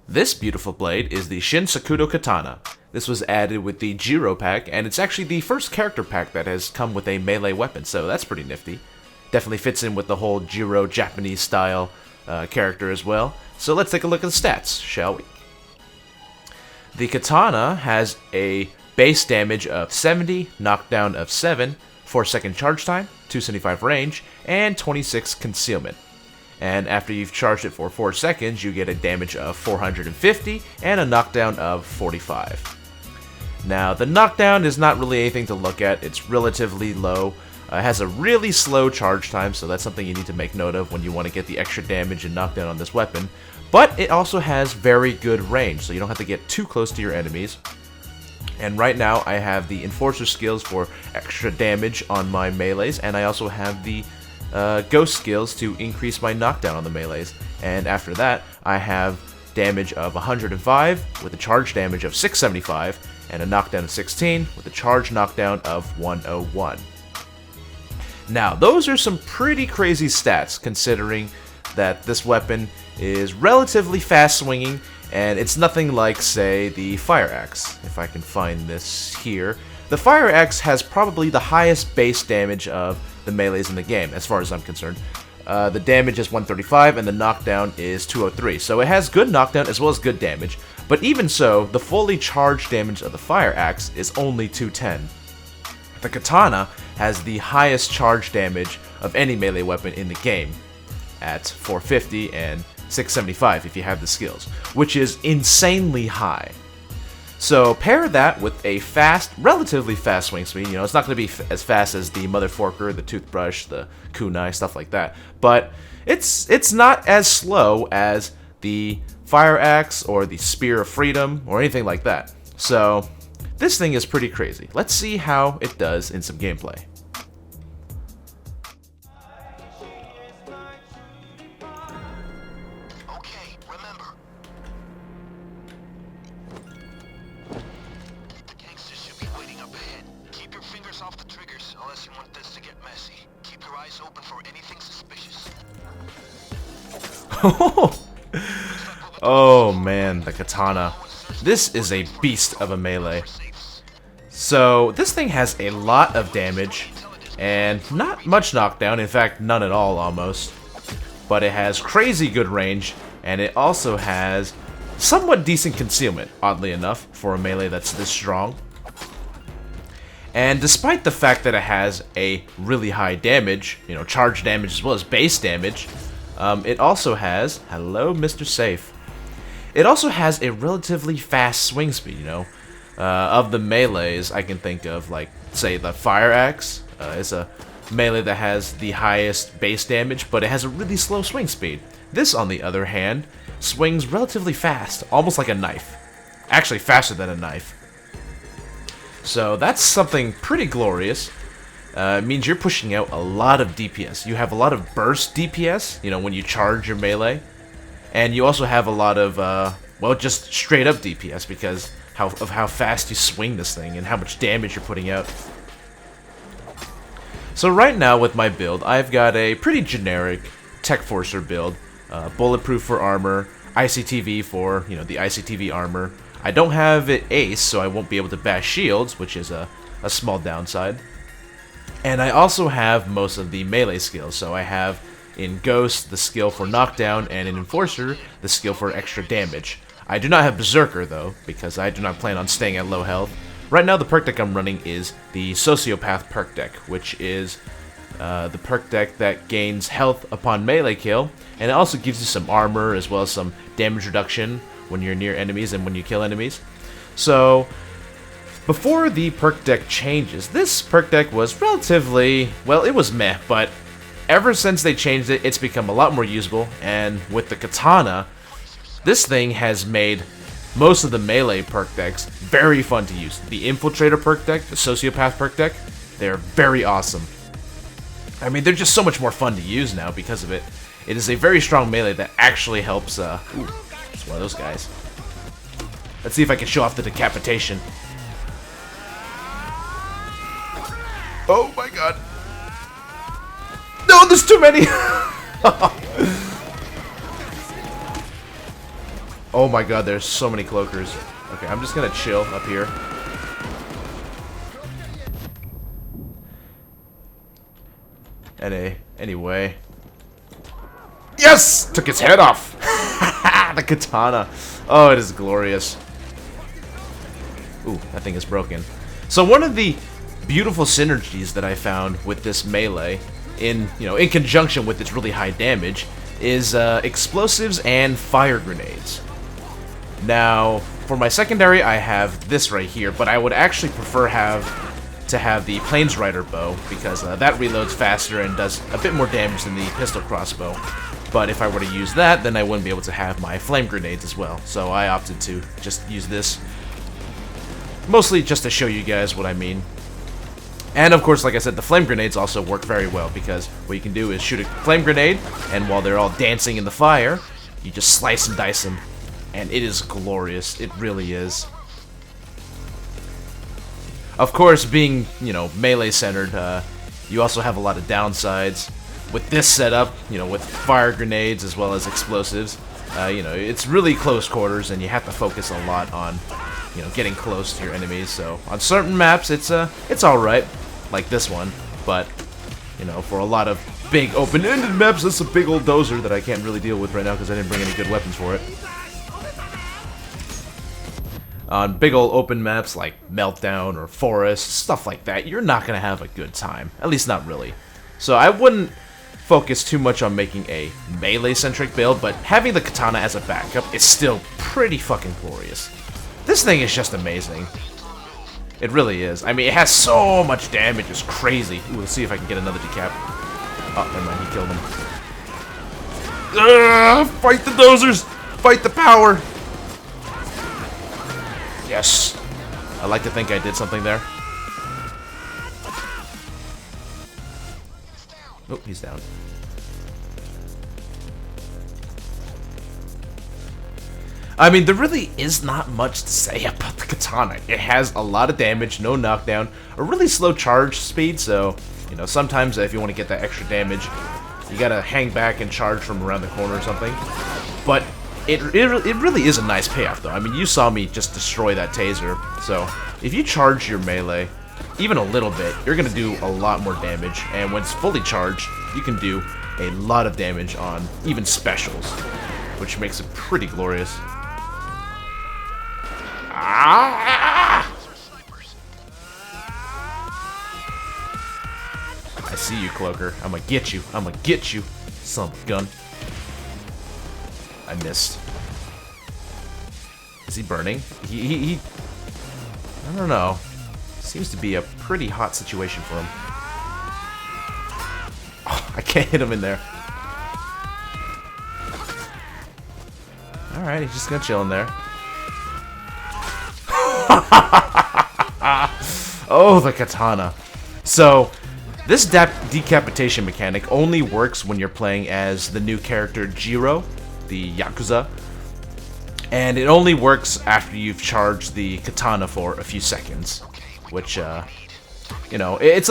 This beautiful blade is the Shinsakuto Katana. This was added with the Jiro pack, and it's actually the first character pack that has come with a melee weapon, so that's pretty nifty. Definitely fits in with the whole Jiro Japanese style character as well. So let's take a look at the stats, shall we? The Katana has a base damage of 70, knockdown of 7, 4-second charge time, 275 range, and 26 concealment. And after you've charged it for 4 seconds, you get a damage of 450 and a knockdown of 45. Now, the knockdown is not really anything to look at. It's relatively low. It has a really slow charge time, so that's something you need to make note of when you want to get the extra damage and knockdown on this weapon. But it also has very good range, so you don't have to get too close to your enemies. And right now, I have the Enforcer skills for extra damage on my melees, and I also have the Ghost skills to increase my knockdown on the melees. And after that, I have damage of 105 with a charge damage of 675 and a knockdown of 16 with a charge knockdown of 101. Now, those are some pretty crazy stats considering that this weapon is relatively fast swinging, and it's nothing like, say, the Fire Axe. If I can find this here. The Fire Axe has probably the highest base damage of the melees in the game, as far as I'm concerned. The damage is 135 and the knockdown is 203, so it has good knockdown as well as good damage, but even so, the fully charged damage of the Fire Axe is only 210. The Katana has the highest charge damage of any melee weapon in the game, at 450 and 675 if you have the skills, which is insanely high. So pair that with a fast, relatively fast swing speed. You know, it's not going to be as fast as the Mother Forker, the Toothbrush, the Kunai, stuff like that. But it's not as slow as the Fire Axe or the Spear of Freedom or anything like that. So this thing is pretty crazy. Let's see how it does in some gameplay. Off the triggers unless you want this to get messy. Keep your eyes open for anything suspicious. Oh man, the Katana. This is a beast of a melee. So this thing has a lot of damage and not much knockdown, in fact none at all almost. But it has crazy good range, and it also has somewhat decent concealment, oddly enough, for a melee that's this strong. And despite the fact that it has a really high damage, you know, charge damage as well as base damage, it also has, hello Mr. Safe, it also has a relatively fast swing speed, you know. Of the melees I can think of, like, say, the Fire Axe is a melee that has the highest base damage, but it has a really slow swing speed. This, on the other hand, swings relatively fast, almost like a knife. Actually, faster than a knife. So that's something pretty glorious. It means you're pushing out a lot of DPS. You have a lot of burst DPS, you know, when you charge your melee. And you also have a lot of, well, just straight up DPS because of how fast you swing this thing and how much damage you're putting out. So right now with my build, I've got a pretty generic Tech Forcer build. Bulletproof for armor, ICTV for, you know, the ICTV armor. I don't have it ace, so I won't be able to bash shields, which is a small downside. And I also have most of the melee skills, so I have in Ghost the skill for knockdown, and in Enforcer the skill for extra damage. I do not have Berserker though, because I do not plan on staying at low health. Right now the perk deck I'm running is the Sociopath perk deck, which is the perk deck that gains health upon melee kill, and it also gives you some armor as well as some damage reduction when you're near enemies and when you kill enemies. So before the perk deck changes, this perk deck was relatively, well, it was meh, but ever since they changed it, it's become a lot more usable, and with the Katana, this thing has made most of the melee perk decks very fun to use. The Infiltrator perk deck, the Sociopath perk deck, they're very awesome. I mean, they're just so much more fun to use now because of it. It is a very strong melee that actually helps, ooh, it's one of those guys. Let's see if I can show off the decapitation. Oh my god. No, there's too many! Oh my god, there's so many cloakers. Okay, I'm just gonna chill up here. Anyway. Yes! Took its head off! The katana. Oh, it is glorious. Ooh, that thing is broken. So one of the beautiful synergies that I found with this melee, in conjunction with its really high damage, is explosives and fire grenades. Now, for my secondary, I have this right here, but I would actually prefer to have the Plains Rider bow, because that reloads faster and does a bit more damage than the pistol crossbow. But if I were to use that, then I wouldn't be able to have my flame grenades as well. So I opted to just use this. Mostly just to show you guys what I mean. And of course, like I said, the flame grenades also work very well, because what you can do is shoot a flame grenade, and while they're all dancing in the fire, you just slice and dice them. And it is glorious. It really is. Of course, being, melee-centered, you also have a lot of downsides. With this setup, with fire grenades as well as explosives, it's really close quarters, and you have to focus a lot on, getting close to your enemies. So on certain maps, it's alright, like this one. But, for a lot of big open-ended maps, it's a big old dozer that I can't really deal with right now because I didn't bring any good weapons for it. On big old open maps like Meltdown or Forest, stuff like that, you're not going to have a good time. At least not really. So I wouldn't focus too much on making a melee-centric build, but having the katana as a backup is still pretty fucking glorious. This thing is just amazing. It really is. I mean, it has so much damage, it's crazy. Ooh, let's see if I can get another decap. Oh, never mind, he killed him. Fight the dozers! Fight the power! Yes! I like to think I did something there. Oh, he's down. I mean, there really is not much to say about the katana. It has a lot of damage, no knockdown, a really slow charge speed, so, sometimes if you want to get that extra damage, you gotta hang back and charge from around the corner or something. But it really is a nice payoff, though. I mean, you saw me just destroy that taser, so if you charge your melee even a little bit, you're gonna do a lot more damage, and when it's fully charged, you can do a lot of damage on even specials, which makes it pretty glorious. Ah! I see you, Cloaker. I'm gonna get you. I'm gonna get you, son of a gun. I missed. Is he burning? He I don't know. Seems to be a pretty hot situation for him. Oh, I can't hit him in there. Alright, he's just gonna chill in there. Oh, the katana. So, this decapitation mechanic only works when you're playing as the new character Jiro, the Yakuza. And it only works after you've charged the katana for a few seconds. Which, it's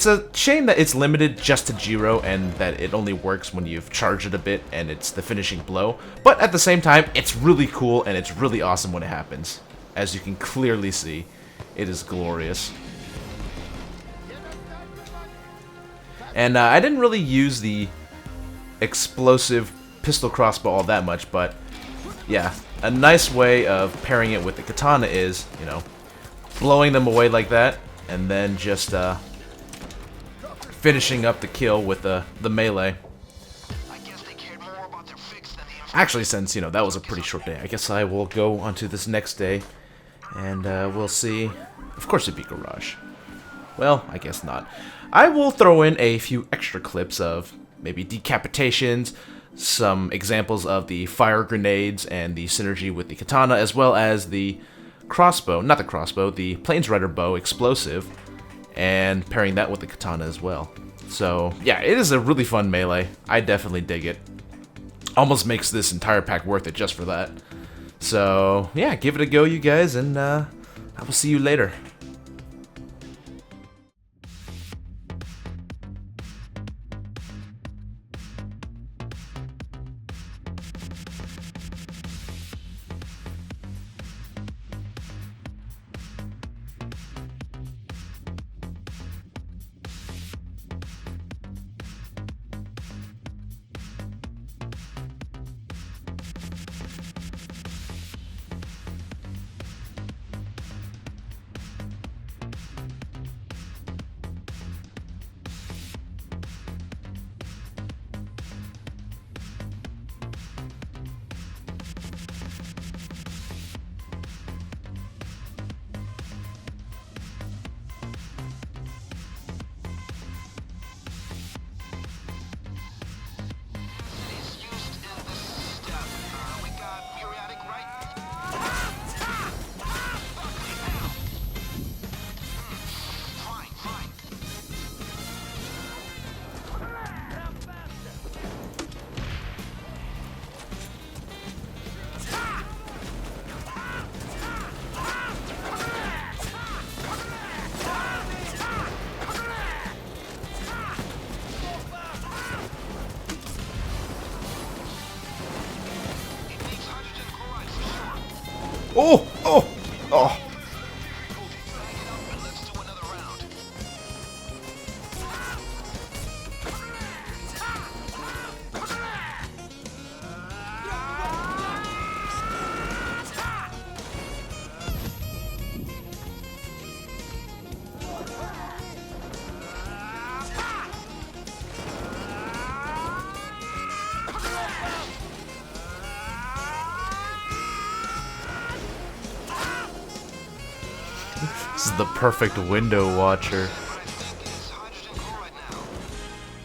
a shame that it's limited just to Jiro and that it only works when you've charged it a bit and it's the finishing blow. But at the same time, it's really cool and it's really awesome when it happens. As you can clearly see, it is glorious. And I didn't really use the explosive pistol crossbow all that much, but yeah, a nice way of pairing it with the katana is, blowing them away like that, and then just finishing up the kill with the melee. Actually, since, that was a pretty short day, I guess I will go on to this next day, and we'll see. Of course it'd be Garage. Well, I guess not. I will throw in a few extra clips of maybe decapitations, some examples of the fire grenades and the synergy with the katana, as well as the crossbow, not the crossbow, the Plains Rider bow explosive, and pairing that with the katana as well. So, yeah, it is a really fun melee. I definitely dig it. Almost makes this entire pack worth it just for that. So, yeah, give it a go, you guys, and I will see you later. Oh! Oh! Oh! Let's do another round. This is the perfect window watcher. But I think it's hydrogen chloride now.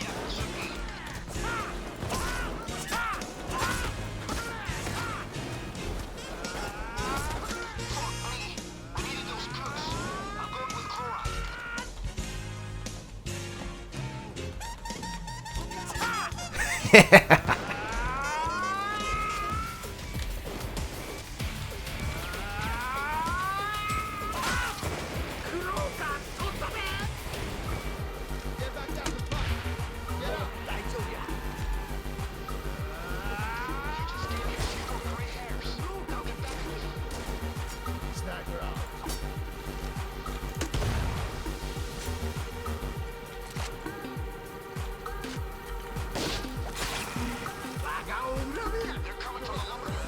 Yeah, it should be. Fuck me. We needed those cooks. I'm going with chloride. You just gave me a few more gray hairs. Now get back to it. Sniper out. They're coming from the lumber mill.